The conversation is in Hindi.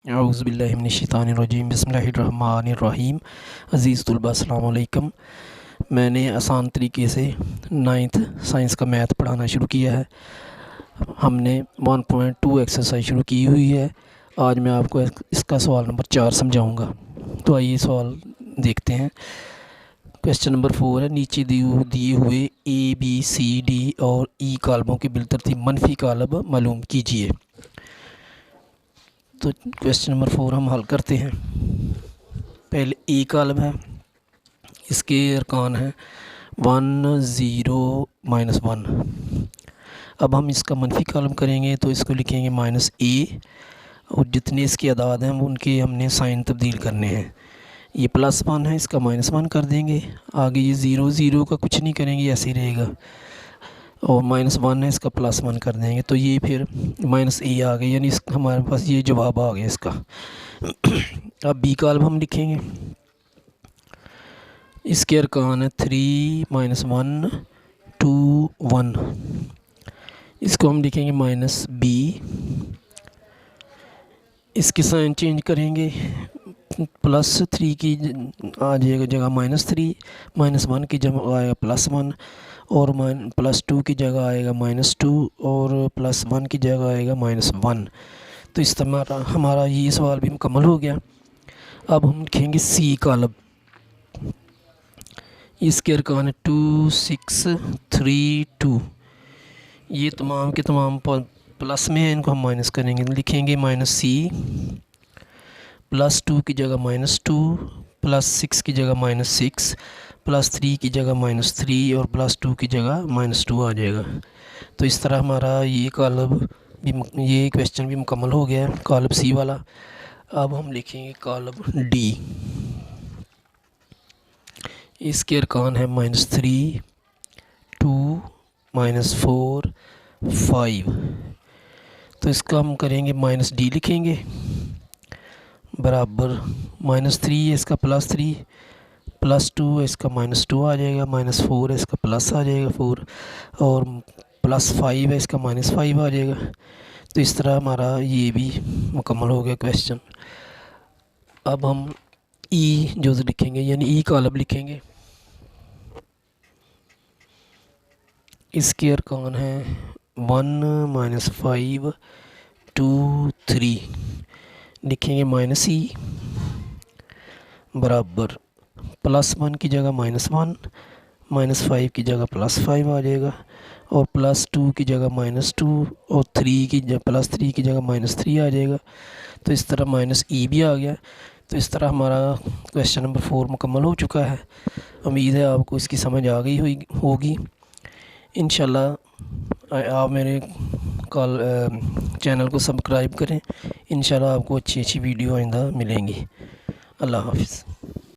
औज़ुबिल्लाहिमिनश्शैतानिर्रजीम बिस्मिल्लाहिर्रहमानिर्रहीम। अज़ीज़ तलबा अस्सलाम वालेकुम। मैंने आसान तरीके से 9th साइंस का मैथ पढ़ाना शुरू किया है। हमने 1.2 एक्सरसाइज शुरू की हुई है। आज मैं आपको इसका सवाल नंबर 4 समझाऊंगा। तो आइए सवाल देखते हैं। क्वेश्चन नंबर 4 है, नीचे दिए हुए ए बी सी डी और ई कालमों के बिलतरतीब मनफी कालब मालूम कीजिए। तो क्वेश्चन नंबर 4 हम हल करते हैं। पहले ए कालम है, इसके अरकान हैं 1 0 -1। अब हम इसका मनफी कालम करेंगे तो इसको लिखेंगे -a, और जितने इसके अदाद हैं उनके हमने साइन तब्दील करने हैं। ये +1 है, इसका -1 कर देंगे। आगे ये 0 0 का कुछ नहीं करेंगे, ऐसे ही रहेगा। और -1 है, इसका +1 कर देंगे तो ये फिर -a आ गया, यानी हमारे पास ये जवाब आ गया इसका। अब बी कालम हम लिखेंगे, इसके अरकान है 3 -1 2 1। इसको हम लिखेंगे -b। इसके साइन चेंज करेंगे, +3 की आ जाएगा जगह -3, -1 की जगह आएगा +1, और +2 की जगह आएगा -2, और +1 की जगह आएगा -1। तो इस तरह हमारा ये सवाल भी मुकम्मल हो गया। अब हम लिखेंगे सी कालम, इसके अरकान है 2 6 3 2। ये तमाम के तमाम प्लस में है, इनको हम माइनस करेंगे। लिखेंगे -c, +2 की जगह -2, +6 की जगह -6, +3 की जगह -3, और +2 की जगह -2 आ जाएगा। तो इस तरह हमारा ये कालब भी, ये क्वेश्चन भी मुकम्मल हो गया है, कालब सी वाला। अब हम लिखेंगे कालब डी, इसके अरकान है -3 2 -4 5। तो इसका हम करेंगे -d लिखेंगे, बराबर -3 है, इसका +3, +2 है, इसका -2 आ जाएगा, -4 है, इसका प्लस आ जाएगा 4, और +5 है, इसका -5 आ जाएगा। तो इस तरह हमारा ये भी मुकम्मल हो गया क्वेश्चन। अब हम ई जो लिखेंगे, यानी ई कालम लिखेंगे, इसके अरकान हैं 1 -5 2 3। लिखेंगे -e, बराबर +1 की जगह -1, -5 की जगह +5 आ जाएगा, और +2 की जगह -2, और +3 की जगह -3 आ जाएगा। तो इस तरह -e भी आ गया। तो इस तरह हमारा क्वेश्चन नंबर 4 मुकम्मल हो चुका है। उम्मीद है आपको इसकी समझ आ गई होगी। इंशाल्लाह आप मेरे चैनल को सब्सक्राइब करें। इंशाल्लाह आपको अच्छी अच्छी वीडियो आइंदा मिलेंगी। अल्लाह हाफ़िज़।